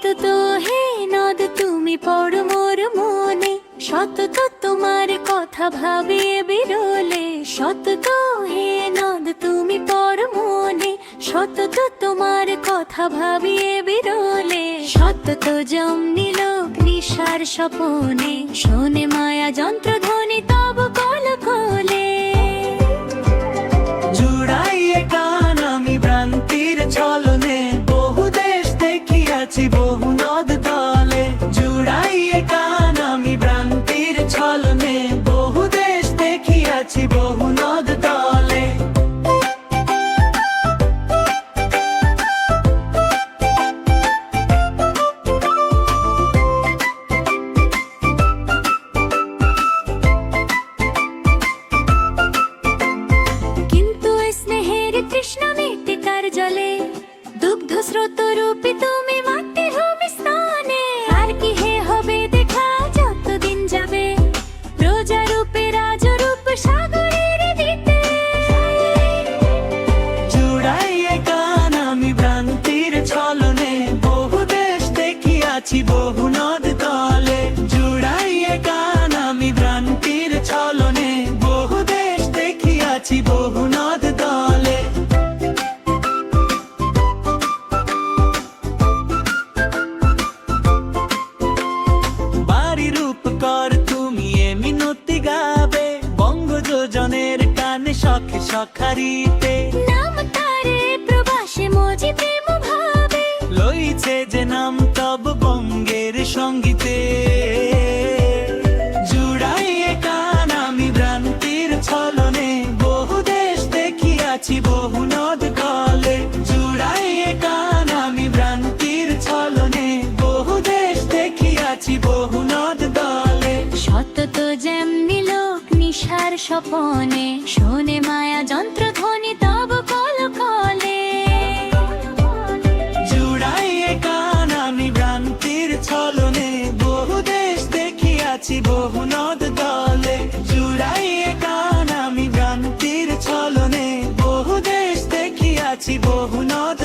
সতত হে নদ তুমি পড় মোর মনে, সতত তোমার কথা ভাবিয়ে বিরলে। সতত হে নদ তুমি পড় মনে, সতত তোমার কথা ভাবিয়ে বিরলে। সতত জম নিল নিশার স্বপনে, শোনে মায়া যন্ত্রধ্বনি তব কল কোলে। জুড়াইয়ে কান আমি ভ্রান্তির ছলনে, বহু দেশ দেখিয়াছি বহু নদ তলে। জুড়াইয়ে কান আমি ভ্রান্তির ছলনে, বহু দেশ দেখিয়াছি বহু নদ তলে। কিন্তু স্নেহের তৃষ্ণা মেটে কার জলে, দুগ্ধ স্রোত রূপে তুমি মাটি হবে স্নানে। আর কি হে হবে দেখা যতদিন যাবে, প্রজা রূপে রাজরূপ সাগরের দিতে। জুড়াইয়ে কান আমি ভ্রান্তির ছলনে, বহু দেশ দেখিয়াছি বহু নদ তলে। জুড়াইয়ে কান আমি ভ্রান্তির ছলনে, বহু দেশ দেখিয়াছি বহু নদ তলে। বাড়ি রূপ কর তুমি এ মিনতি গাবে, বঙ্গ যোজনের কানে শখে সখারিতে। নাম তারে প্রবাসে মজি প্রেম ভাবে, লইছে যে নাম তব বঙ্গের সঙ্গীতে। জুড়াইয়ে কান আমি ভ্রান্তির ছলনে, বহু দেশ দেখিয়াছি বহু নদ কলে। জুড়াইয়ে কান আমি ভ্রান্তির ছলনে, বহু দেশ দেখিয়াছি বহু নদ দলে। সতত যেমনি লোক নিশার স্বপনে, শোনে মায়া যন্ত্রধ্বনি তব কল কলে। জুড়াইয়ে কান আমি ভ্রান্তির ছলনে, বহু দেশ দেখিয়াছি বহু নদ দলে। জুড়াইয়ে কান আমি ভ্রান্তির ছলনে, বহু দেশ দেখিয়াছি বহু নদ